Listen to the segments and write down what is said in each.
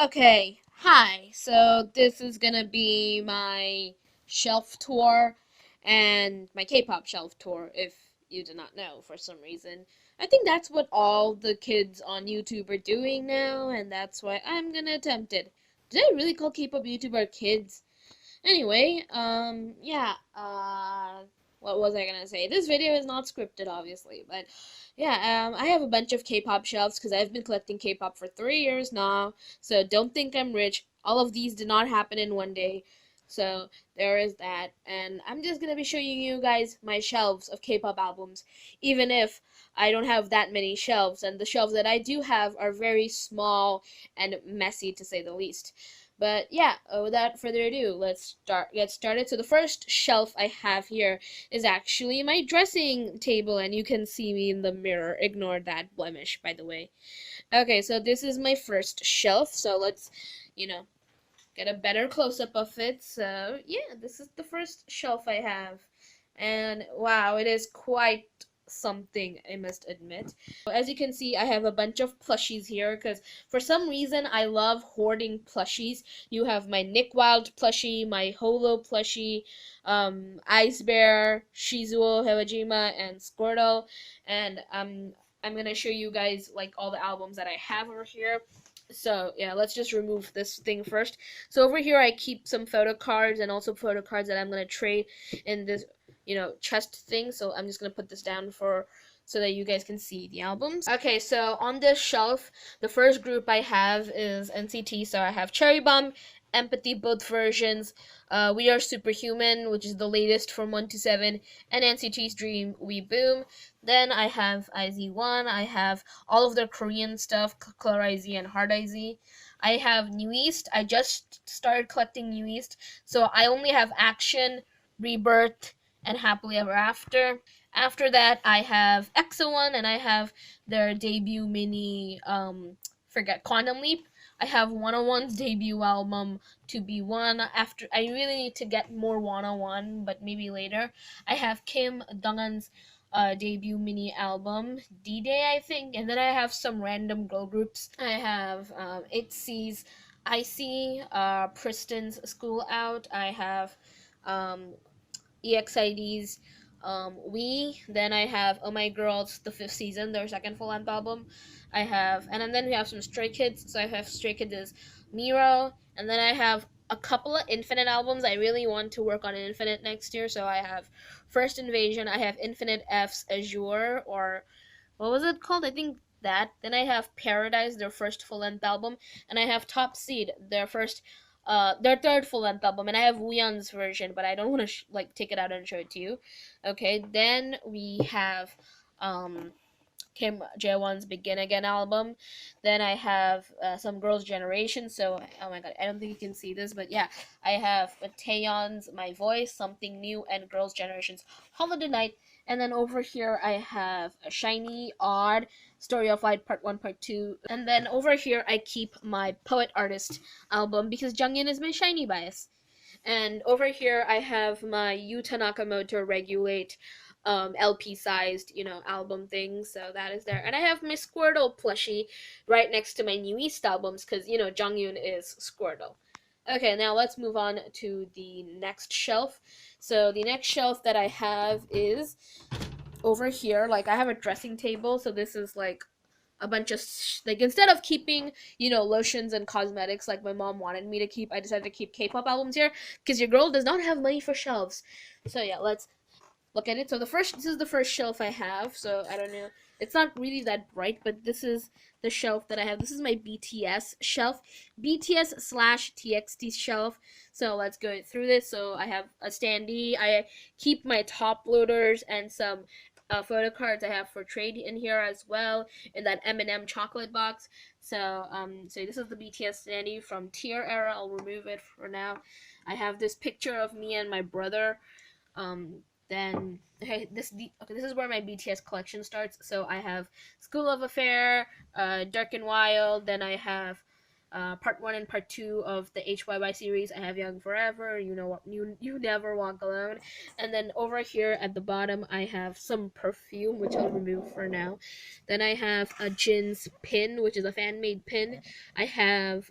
Okay, hi. So this is gonna be my shelf tour and my K-pop shelf tour, if you did not know for some reason. I think that's what all the kids on YouTube are doing now, and that's why I'm gonna attempt it. Did I really call K-pop YouTuber kids? Anyway, what was I gonna say? This video is not scripted, obviously, but yeah, I have a bunch of K-pop shelves because I've been collecting K-pop for 3 years now, so don't think I'm rich. All of these did not happen in one day, so there is that, and I'm just gonna be showing you guys my shelves of K-pop albums, even if I don't have that many shelves, and the shelves that I do have are very small and messy to say the least. But yeah, without further ado, get started. So the first shelf I have here is actually my dressing table, and you can see me in the mirror. Ignore that blemish, by the way. Okay, so this is my first shelf. So let's, you know, get a better close-up of it. So yeah, this is the first shelf I have. And wow, it is quite something, I must admit. As you can see, I have a bunch of plushies here because for some reason I love hoarding plushies. You have my Nick Wilde plushie, my Holo plushie, Ice Bear, Shizuo Hewajima, and Squirtle. And I'm gonna show you guys like all the albums that I have over here. So yeah, let's just remove this thing first. So over here I keep some photo cards and also photo cards that I'm gonna trade in this, chest thing. So I'm just gonna put this down for so that you guys can see the albums. Okay, so on this shelf, the first group I have is NCT. So I have Cherry Bomb, Empathy, both versions. We Are Superhuman, which is the latest from 1 to 7, and NCT's Dream, We Boom. Then I have IZ*ONE. I have all of their Korean stuff, Color IZ and Hard IZ. I have New East. I just started collecting New East, so I only have Action, Rebirth, and Happily Ever After. After that, I have EXO-1, and I have their debut mini, forget, Quantum Leap. I have 101's debut album, To Be One. After, I really need to get more 101, but maybe later. I have Kim Donghan's debut mini album, D-Day, I think, and then I have some random girl groups. I have ITZY's Icy, Priston's School Out. I have um, EXID's then I have Oh My Girls, the fifth season, their second full length album. And then we have some Stray Kids. So I have Stray Kids' Miro, and then I have a couple of Infinite albums. I really want to work on Infinite next year, so I have First Invasion, I have Infinite F's Azure, or what was it called? I think that. Then I have Paradise, their first full length album, and I have Top Seed, their third full length album, and I have Wion's version, but I don't want to take it out and show it to you. Okay, then we have Kim Jae-won's Begin Again album. Then I have some Girls' Generation. So, oh my god, I don't think you can see this, but yeah, I have Taeyeon's My Voice, Something New, and Girls' Generation's Holiday Night. And then over here, I have Shiny, Odd, Story of Light Part 1, Part 2. And then over here, I keep my Poet Artist album because Jungin is my Shiny bias. And over here, I have my Yuta Nakamoto Regulate LP sized, album thing. So that is there. And I have my Squirtle plushie right next to my New East albums because, Jonghyun is Squirtle. Okay, now let's move on to the next shelf. So the next shelf that I have is over here. Like, I have a dressing table, so this is like a bunch of instead of keeping lotions and cosmetics like my mom wanted me to keep, I decided to keep K-pop albums here because your girl does not have money for shelves. So yeah, let's look at it. So this is the first shelf I have. So I don't know, it's not really that bright, but this is the shelf that I have. This is my BTS shelf, BTS slash TXT shelf. So let's go through this. So I have a standee. I keep my top loaders and some photo cards I have for trade in here as well, in that M&M chocolate box. So this is the BTS standee from Tier era. I'll remove it for now. I have this picture of me and my brother. Then okay, this is where my BTS collection starts. So I have School of Affair, Dark and Wild. Then I have part 1 and part 2 of the HYY series. I have Young Forever. You Never Walk Alone. And then over here at the bottom, I have some perfume, which I'll remove for now. Then I have a Jin's pin, which is a fan made pin. I have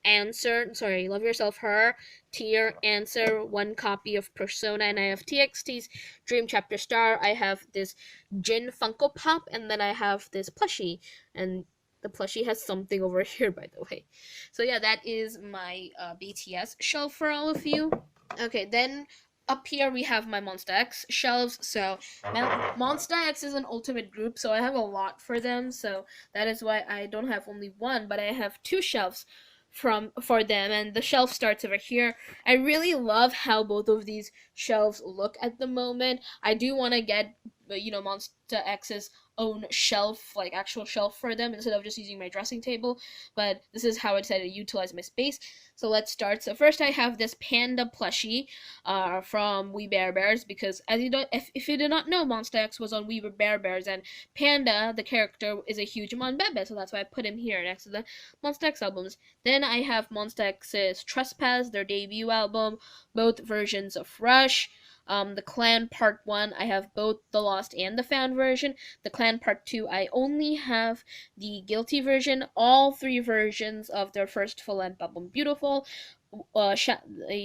Love Yourself Her, Tear, Answer, one copy of Persona, and I have TXT's Dream Chapter Star. I have this Jin Funko Pop, and then I have this plushie, and the plushie has something over here, by the way. So yeah, that is my BTS shelf for all of you. Okay, then up here we have my Monsta X shelves. So Monsta X is an ultimate group, so I have a lot for them. So that is why I don't have only one, but I have two shelves for them, and the shelf starts over here. I really love how both of these shelves look at the moment. I do want to get Monsta X's own shelf, like actual shelf for them, instead of just using my dressing table, but this is how I decided to utilize my space. So let's start. So first I have this panda plushie from We Bare Bears, because as you don't, if you did not know, Monsta X was on We Bare Bears, and Panda, the character, is a huge Monbebe, so that's why I put him here next to the Monsta X albums. Then I have Monsta X's Trespass, their debut album, both versions of Rush. The Clan Part 1, I have both the Lost and the Found version. The Clan Part 2, I only have the Guilty version. All three versions of their first full-length album, Beautiful,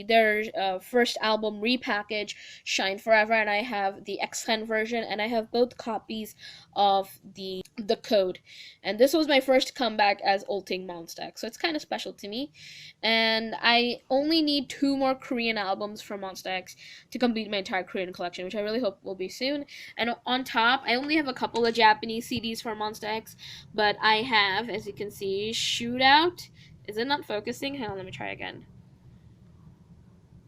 their first album repackage, Shine Forever, and I have the X-Clan version, and I have both copies of the Code. And this was my first comeback as ulting Monsta X, so it's kind of special to me. And I only need 2 more Korean albums from Monsta X to complete my entire Korean collection, which I really hope will be soon. And on top, I only have a couple of Japanese CDs for Monsta X, but I have, as you can see, Shootout. Is it not focusing? Hang on, let me try again.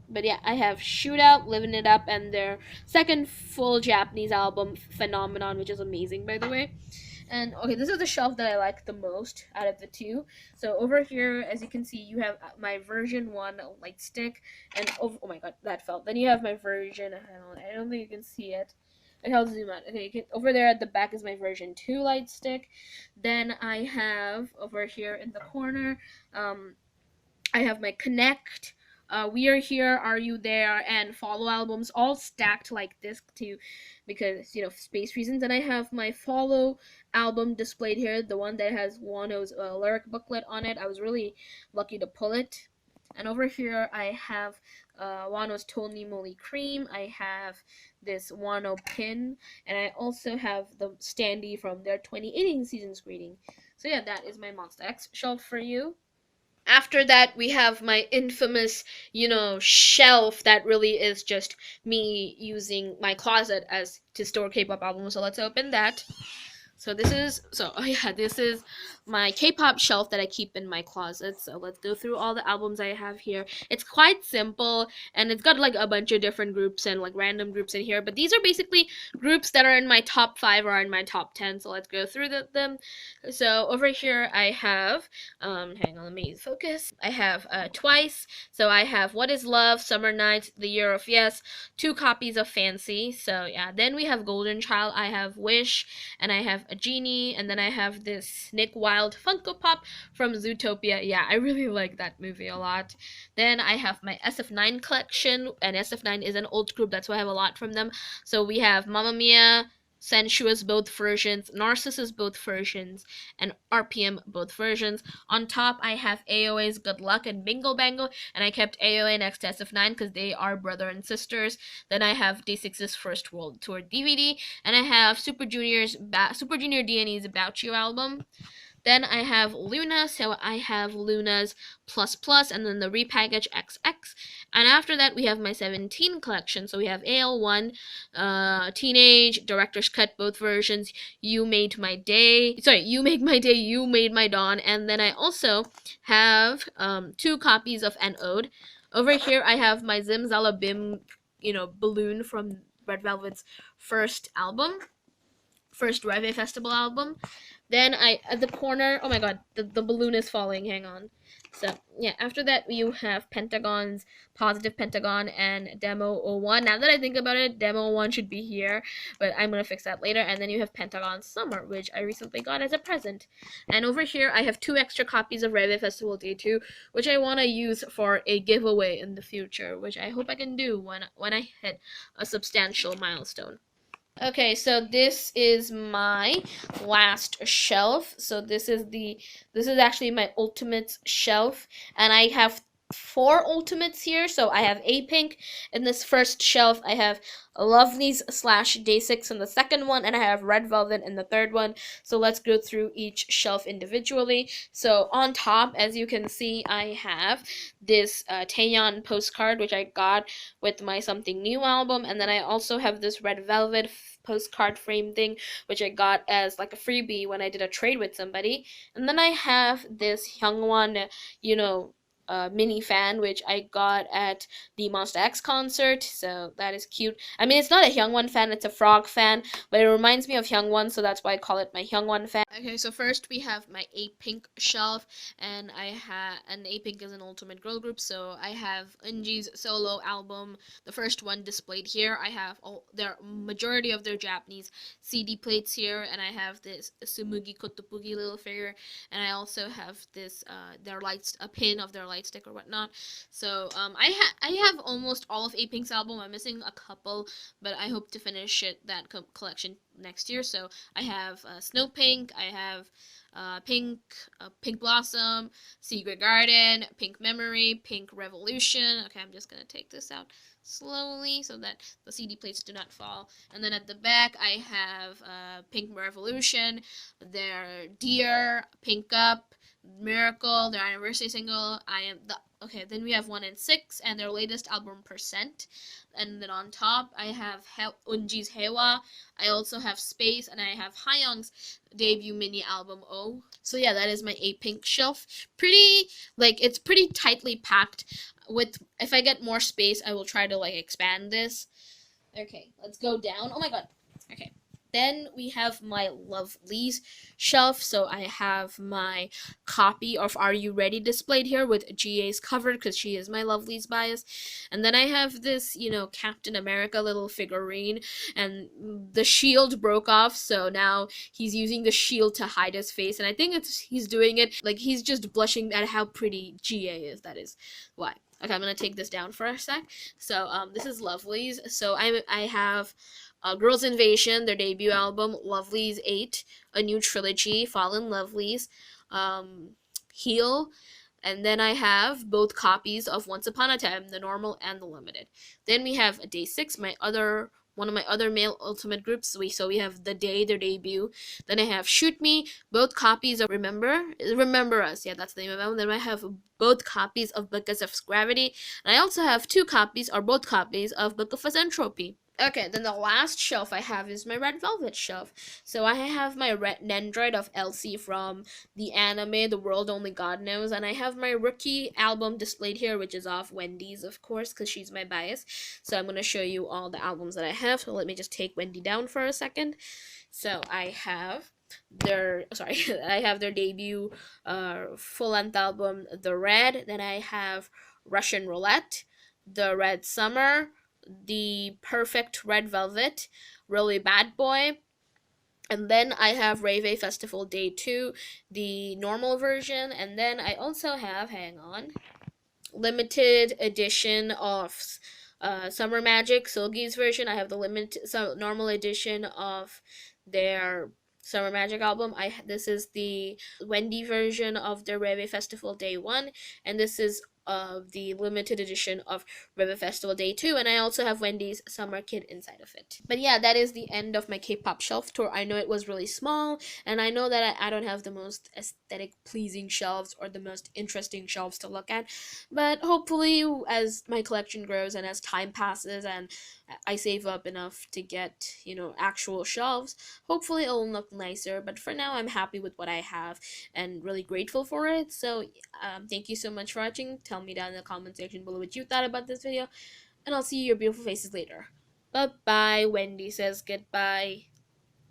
But yeah, I have Shootout, Living It Up, and their second full Japanese album, Phenomenon, which is amazing, by the way. And okay, this is the shelf that I like the most out of the two. So over here, as you can see, you have my version 1 light stick, and oh my god, that fell. Then you have my version, I don't think you can see it. Okay, I'll zoom out. Okay, over there at the back is my version 2 light stick. Then I have over here in the corner, I have my Connect, We Are Here, Are You There, and Follow albums all stacked like this too, because space reasons. And I have my Follow album displayed here, the one that has Wano's lyric booklet on it. I was really lucky to pull it. And over here I have Wano's Tony Moly Cream. I have this Wano pin, and I also have the standee from their 2018 season screening. So yeah, that is my Monsta X shelf for you. After that, we have my infamous, shelf that really is just me using my closet as to store K-pop albums. So let's open that. This is my K-pop shelf that I keep in my closet. So let's go through all the albums I have here. It's quite simple, and it's got like a bunch of different groups and like random groups in here, but these are basically groups that are in my top 5 or in my top 10. So let's go through them. So over here I have hang on, let me focus. I have Twice. So I have What Is Love, Summer Nights, The Year of Yes, 2 copies of Fancy. So yeah, then we have Golden Child. I have Wish, and I have a Genie, and then I have this Nick Wilde Funko Pop from Zootopia. Yeah, I really like that movie a lot. Then I have my SF9 collection, and SF9 is an old group, that's why I have a lot from them. So we have Mamma Mia, Sensuous both versions, Narcissus both versions, and RPM both versions. On top, I have AOA's Good Luck and Bingo Bango, and I kept AOA next to SF9 because they are brother and sisters. Then I have Day6's First World Tour DVD, and I have Super Junior D&E's About You album. Then I have Luna, so I have Luna's Plus Plus, and then the repackage XX. And after that, we have my 17 collection. So we have AL1, Teenage, Director's Cut, both versions, You Made My Day, You Make My Day, You Made My Dawn. And then I also have 2 copies of An Ode. Over here, I have my Zimzalabim, balloon from Red Velvet's first Reve Festival album. Then at the corner, oh my god, the balloon is falling, hang on. So, yeah, after that, you have Pentagon's Positive Pentagon and Demo 01. Now that I think about it, Demo 01 should be here, but I'm going to fix that later. And then you have Pentagon Summer, which I recently got as a present. And over here, I have 2 extra copies of Reve Festival Day 2, which I want to use for a giveaway in the future, which I hope I can do when I hit a substantial milestone. Okay, so this is my last shelf. So this is actually my ultimates shelf, and I have four ultimates here. So I have A Pink in this first shelf. I have Lovelies slash Day 6 in the second one, and I have Red Velvet in the third one. So let's go through each shelf individually. So on top, as you can see, I have this Taeyeon postcard, which I got with my Something New album, and then I also have this Red Velvet postcard frame thing, which I got as like a freebie when I did a trade with somebody. And then I have this Hyungwon, you know, mini fan, which I got at the Monster X concert, so that is cute. I mean, it's not a Hyungwon fan, it's a frog fan, but it reminds me of Hyungwon, so that's why I call it my Hyungwon fan. Okay, so first we have my A Pink shelf, and A Pink is an ultimate girl group, so I have Eunji's solo album, the first one, displayed here. I have all their majority of their Japanese CD plates here, and I have this Sumugi Kotobugi little figure, and I also have this a pin of their light stick or whatnot. So I have almost all of A Pink's album. I'm missing a couple, but I hope to finish that collection next year. So I have Snow Pink, I have Pink Blossom, Secret Garden, Pink Memory, Pink Revolution. Okay, I'm just gonna take this out slowly so that the CD plates do not fall. And then at the back, I have Pink Revolution, their Dear, Pink Up, Miracle, their anniversary single. Okay. Then we have 1 and 6 and their latest album Percent. And then on top I have Unji's Hewa. I also have Space, and I have Hayoung's debut mini album Oh. So yeah, that is my A Pink shelf. It's pretty tightly packed. With if I get more space, I will try to like expand this. Okay, let's go down. Oh my god. Okay. Then we have my Lovelies shelf. So I have my copy of Are You Ready displayed here with GA's cover because she is my Lovelies bias. And then I have this, Captain America little figurine, and the shield broke off, so now he's using the shield to hide his face. And I think he's doing it like he's just blushing at how pretty GA is. That is why. Okay, I'm gonna take this down for a sec. So this is Lovelies. So I have Girls Invasion, their debut album, Lovelies 8, a new trilogy, Fallen Lovelies, Heal, and then I have both copies of Once Upon a Time, the normal and the limited. Then we have Day 6, one of my other male ultimate groups. So we have The Day, their debut. Then I have Shoot Me, both copies of Remember Us. Yeah, that's the name of it. Then I have both copies of Because of Gravity. And I also have both copies of Book of Entropy. Okay, then the last shelf I have is my Red Velvet shelf. So I have my Nendroid of Elsie from the anime The World Only God Knows, and I have my Rookie album displayed here, which is off Wendy's, of course, because she's my bias. So I'm going to show you all the albums that I have. So let me just take Wendy down for a second. So I have I have their debut full-length album, The Red. Then I have Russian Roulette, The Red Summer, The Perfect Red Velvet, Really Bad Boy, and then I have Rave Festival Day 2, the normal version, and then I also have, hang on, limited edition of Summer Magic, Silgi's version. I have the normal edition of their Summer Magic album. This is the Wendy version of the Reve Festival Day 1, and this is the limited edition of River Festival Day 2, and I also have Wendy's Summer Kid inside of it. But yeah, that is the end of my K-pop shelf tour. I know it was really small, and I know that I don't have the most aesthetic pleasing shelves or the most interesting shelves to look at, but hopefully as my collection grows and as time passes and I save up enough to get, actual shelves, hopefully it'll look nicer. But for now, I'm happy with what I have and really grateful for it. So thank you so much for watching. Tell me down in the comment section below what you thought about this video, and I'll see your beautiful faces later. Bye bye. Wendy says goodbye.